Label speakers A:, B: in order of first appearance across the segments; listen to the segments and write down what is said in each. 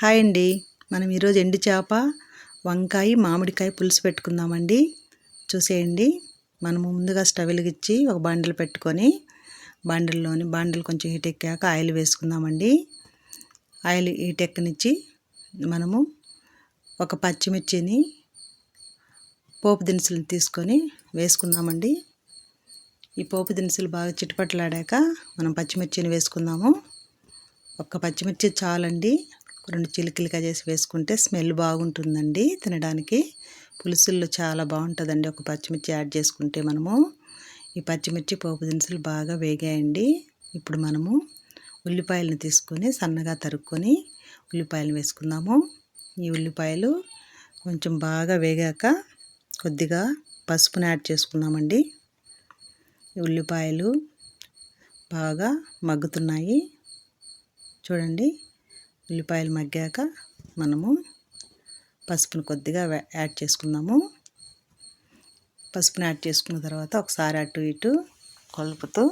A: Hi అండి. మనం ఈరోజు ఎండు చేప, వంకాయ, మామిడికాయ పులుసు పెట్టుకుందామండి. చూసేయండి. మనము ముందుగా స్టవ్ వెలిగించి ఒక బాండిల్ పెట్టుకొని బాండిల్ కొంచెం హీట్ ఎక్కాక ఆయిల్ వేసుకుందామండి. ఆయిల్ హీట్ ఎక్కనిచ్చి మనము ఒక పచ్చిమిర్చిని పోపు దినుసులను తీసుకొని వేసుకుందామండి. ఈ పోపు దినుసులు బాగా చిటపటలాడాక మనం పచ్చిమిర్చిని వేసుకుందాము. ఒక్క పచ్చిమిర్చి చాలండి. 2 చిలికలుగా చేసి వేసుకుంటే స్మెల్ బాగుంటుందండి. తినడానికి పులుసుల్లో చాలా బాగుంటుందండి. ఒక పచ్చిమిర్చి యాడ్ చేసుకుంటే మనము ఈ పచ్చిమిర్చి పోపు దినుసులు బాగా వేగాయండి. ఇప్పుడు మనము ఉల్లిపాయలను తీసుకొని సన్నగా తరుక్కొని ఉల్లిపాయలు వేసుకుందాము. ఈ ఉల్లిపాయలు కొంచెం బాగా వేగాక కొద్దిగా పసుపును యాడ్ చేసుకుందామండి. ఈ ఉల్లిపాయలు బాగా మగ్గుతున్నాయి. చూడండి, ఉల్లిపాయలు మగ్గాక మనము పసుపును కొద్దిగా యాడ్ చేసుకుందాము. పసుపును యాడ్ చేసుకున్న తర్వాత ఒకసారి అటు ఇటు కలుపుతూ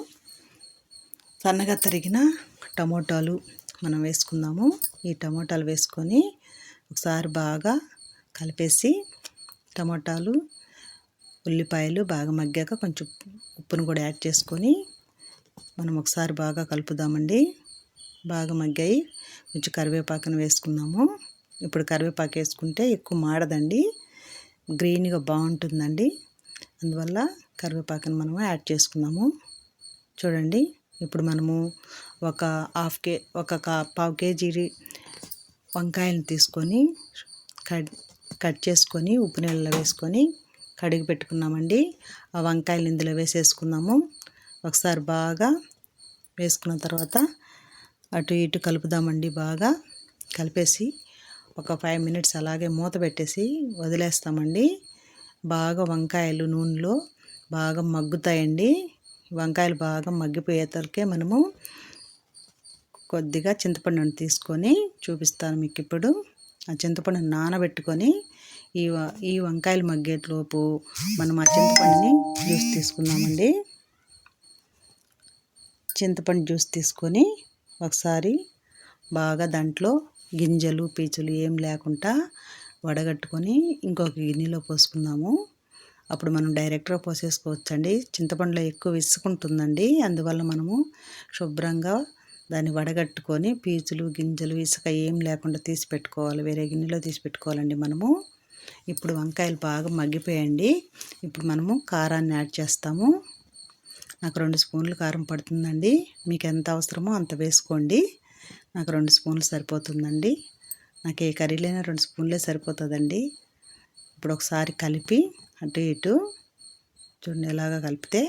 A: సన్నగా తరిగిన టమోటాలు మనం వేసుకుందాము. ఈ టమోటాలు వేసుకొని ఒకసారి బాగా కలిపేసి టమోటాలు ఉల్లిపాయలు బాగా మగ్గాక కొంచెం ఉప్పును కూడా యాడ్ చేసుకొని మనం ఒకసారి బాగా కలుపుదామండి. బాగా మగ్గాయి. కొంచెం కరివేపాకును వేసుకుందాము. ఇప్పుడు కరివేపాకు వేసుకుంటే ఎక్కువ మాడదండి, గ్రీన్గా బాగుంటుందండి. అందువల్ల కరివేపాకును మనము యాడ్ చేసుకుందాము. చూడండి, ఇప్పుడు మనము ఒక పావు కేజీ వంకాయలను తీసుకొని కట్ చేసుకొని ఉప్పు నీళ్ళలో వేసుకొని కడిగి పెట్టుకున్నామండి. ఆ వంకాయలు ఇందులో వేసేసుకుందాము. ఒకసారి బాగా వేసుకున్న తర్వాత అటు ఇటు కలుపుదామండి. బాగా కలిపేసి ఒక 5 మినిట్స్ అలాగే మూత పెట్టేసి వదిలేస్తామండి. బాగా వంకాయలు నూనెలో బాగా మగ్గుతాయండి. వంకాయలు బాగా మగ్గిపోయేతలకే మనము కొద్దిగా చింతపండును తీసుకొని చూపిస్తాను మీకు. ఇప్పుడు ఆ చింతపండును నానబెట్టుకొని ఈ వంకాయలు మగ్గేలోపు మనం ఆ చింతపండుని జ్యూస్ తీసుకుందామండి. చింతపండు జ్యూస్ తీసుకొని ఒకసారి బాగా దాంట్లో గింజలు పీచులు ఏం లేకుండా వడగట్టుకొని ఇంకొక గిన్నెలో పోసుకుందాము. అప్పుడు మనం డైరెక్ట్గా పోసేసుకోవచ్చండి. చింతపండులో ఎక్కువ విసుకుంటుందండి. అందువల్ల మనము శుభ్రంగా దాన్ని వడగట్టుకొని పీచులు గింజలు ఇసుక ఏం లేకుండా తీసి పెట్టుకోవాలి. వేరే గిన్నెలో తీసి పెట్టుకోవాలండి మనము. ఇప్పుడు వంకాయలు బాగా మగ్గిపోయండి. ఇప్పుడు మనము కారాన్ని యాడ్ చేస్తాము. నాకు 2 స్పూన్లు కారం పడుతుందండి. మీకు ఎంత అవసరమో అంత వేసుకోండి. నాకు 2 స్పూన్లు సరిపోతుందండి. నాకు ఏ కర్రీలైనా 2 స్పూన్లే సరిపోతుందండి. ఇప్పుడు ఒకసారి కలిపి అటు ఇటు చూడండి, ఎలాగ కలిపితే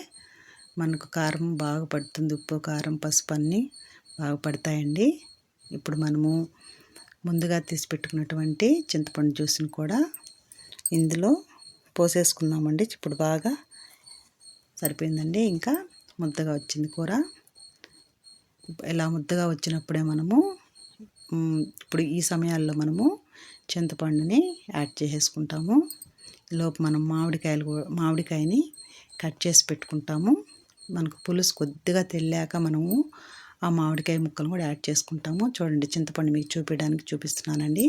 A: మనకు కారం బాగా పడుతుంది. ఉప్పు కారం పసుపు అన్నీ బాగా పడతాయండి. ఇప్పుడు మనము ముందుగా తీసి పెట్టుకున్నటువంటి చింతపండు జ్యూస్ని కూడా ఇందులో పోసేసుకుందామండి. ఇప్పుడు బాగా సరిపోయిందండి. ఇంకా ముద్దగా వచ్చింది కూర. ఇలా ముద్దగా వచ్చినప్పుడే మనము ఇప్పుడు ఈ సమయాల్లో చింతపండుని యాడ్ చేసేసుకుంటాము. లోపు మనం మామిడికాయని కట్ చేసి పెట్టుకుంటాము. మనకు పులుసు కొద్దిగా తెల్లాక మనము ఆ మామిడికాయ ముక్కలు కూడా యాడ్ చేసుకుంటాము. చూడండి, చింతపండు మీకు చూపిస్తున్నానండి.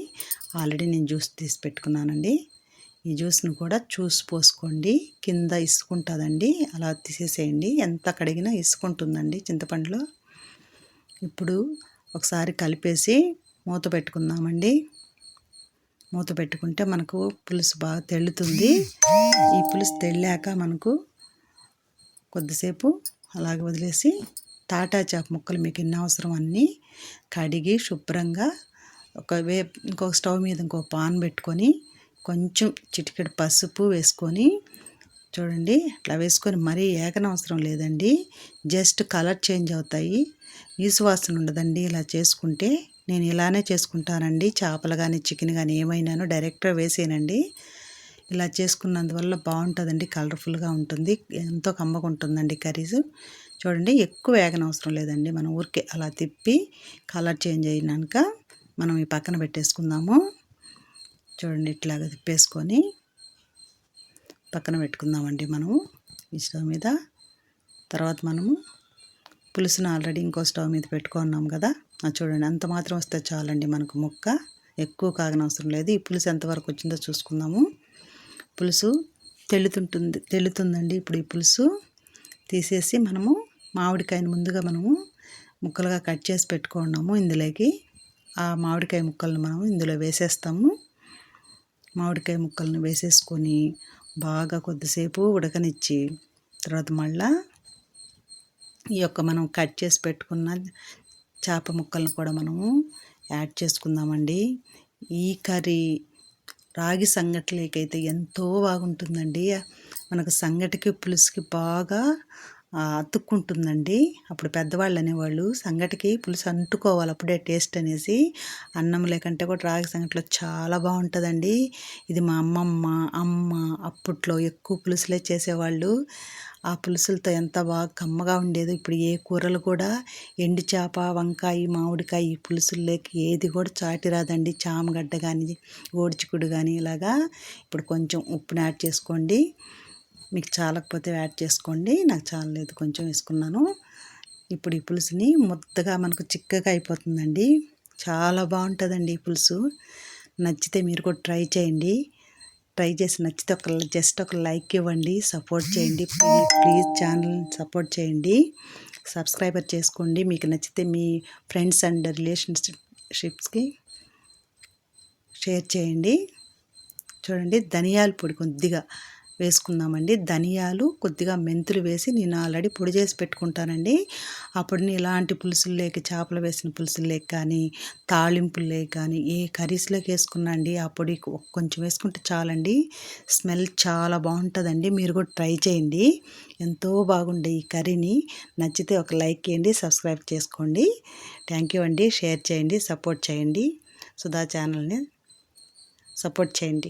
A: ఆల్రెడీ నేను జ్యూస్ తీసి పెట్టుకున్నానండి. ఈ జ్యూస్ను కూడా చూసి పోసుకోండి. కింద ఇసుకుంటుందండి, అలా తీసేసేయండి. ఎంత కడిగినా ఇసుకుంటుందండి చింతపండులో. ఇప్పుడు ఒకసారి కలిపేసి మూత పెట్టుకుందామండి. మూత పెట్టుకుంటే మనకు పులుసు బాగా తెల్లుతుంది. ఈ పులుసు తెల్లాక మనకు కొద్దిసేపు అలాగే వదిలేసి తాటా చేప ముక్కలు మీకు ఎన్ని అవసరం అన్నీ కడిగి శుభ్రంగా ఇంకొక స్టవ్ మీద ఇంకొక పాన్ పెట్టుకొని కొంచెం చిటికెడు పసుపు వేసుకొని చూడండి, ఇట్లా వేసుకొని మరీ ఏగనవసరం లేదండి. జస్ట్ కలర్ చేంజ్ అవుతాయి, నీసువాసన ఉండదండి. ఇలా చేసుకుంటే నేను ఇలానే చేసుకుంటానండి. చేపలు కానీ చికెన్ కానీ ఏమైనాను డైరెక్ట్గా వేసేనండి. ఇలా చేసుకున్నందువల్ల బాగుంటుందండి, కలర్ఫుల్గా ఉంటుంది, ఎంతో కమ్మగా ఉంటుందండి కర్రీస్. చూడండి, ఎక్కువ వేగనవసరం లేదండి. మనం ఊరికే అలా తిప్పి కలర్ చేంజ్ అయినాక మనం ఈ పక్కన పెట్టేసుకుందాము. చూడండి, ఇట్లాగా తిప్పేసుకొని పక్కన పెట్టుకుందామండి మనము ఈ స్టవ్ మీద. తర్వాత మనము పులుసును ఆల్రెడీ ఇంకో స్టవ్ మీద పెట్టుకున్నాం కదా. చూడండి, అంత మాత్రం వస్తే చాలండి మనకు ముక్క. ఎక్కువ కాగనవసరం లేదు. ఈ పులుసు ఎంతవరకు వచ్చిందో చూసుకుందాము. పులుసు తెల్లుతుందండి. ఇప్పుడు ఈ పులుసు తీసేసి మనము మామిడికాయని ముందుగా మనము ముక్కలుగా కట్ చేసి పెట్టుకున్నాము. ఇందులోకి ఆ మామిడికాయ ముక్కలను మనం ఇందులో వేసేస్తాము. మామిడికాయ ముక్కలను వేసేసుకొని బాగా కొద్దిసేపు ఉడకనిచ్చి తర్వాత మళ్ళా ఈ యొక్క మనం కట్ చేసి పెట్టుకున్న చేప ముక్కలను కూడా మనము యాడ్ చేసుకుందామండి. ఈ కర్రీ రాగి సంగటిలోకైతే ఎంతో బాగుంటుందండి. మనకు సంగటికి పులుసుకి బాగా అతుక్కుంటుందండి. అప్పుడు పెద్దవాళ్ళు అనేవాళ్ళు సంగటికి పులుసు అంటుకోవాలి అప్పుడే టేస్ట్ అనేసి. అన్నం లేకంటే కూడా రాగి సంగటిలో చాలా బాగుంటుందండి. ఇది మా అమ్మ అప్పట్లో ఎక్కువ పులుసులే చేసేవాళ్ళు. ఆ పులుసులతో ఎంత బాగా కమ్మగా ఉండేదో. ఇప్పుడు ఏ కూరలు కూడా ఎండు చేప, వంకాయ, మామిడికాయ ఈ పులుసుల్లోకి ఏది కూడా చాటి రాదండి. చామగడ్డ కానీ గోడిచిక్కుడు కానీ ఇలాగా. ఇప్పుడు కొంచెం ఉప్పుని యాడ్ చేసుకోండి. మీకు చాలకపోతే యాడ్ చేసుకోండి. నాకు చాలలేదు, కొంచెం వేసుకున్నాను. ఇప్పుడు ఈ పులుసుని ముద్దగా మనకు చిక్కగా అయిపోతుందండి. చాలా బాగుంటుందండి ఈ పులుసు. నచ్చితే మీరు కూడా ట్రై చేయండి. ట్రై చేసి నచ్చితే జస్ట్ ఒక లైక్ ఇవ్వండి, సపోర్ట్ చేయండి. ప్లీజ్ ఛానల్ని సపోర్ట్ చేయండి, సబ్స్క్రైబర్ చేసుకోండి. మీకు నచ్చితే మీ ఫ్రెండ్స్ అండ్ రిలేషన్షిప్స్కి షేర్ చేయండి. చూడండి, ధనియాల పొడి కొద్దిగా వేసుకుందామండి. ధనియాలు కొద్దిగా మెంతులు వేసి నేను ఆల్రెడీ పొడి చేసి పెట్టుకుంటానండి. ఆ పొడిని ఇలాంటి పులుసుల్లోకి, చేపలు వేసిన పులుసుల్లోకి కానీ తాళింపుల్లోకి కానీ ఏ కర్రీస్లోకి వేసుకున్నా అండి ఆ పొడి కొంచెం వేసుకుంటే చాలండి. స్మెల్ చాలా బాగుంటుందండి. మీరు కూడా ట్రై చేయండి. ఎంతో బాగుండే ఈ కర్రీని. నచ్చితే ఒక లైక్ చేయండి, సబ్స్క్రైబ్ చేసుకోండి. థ్యాంక్ యూ అండి. షేర్ చేయండి, సపోర్ట్ చేయండి. సుధా ఛానల్ని సపోర్ట్ చేయండి.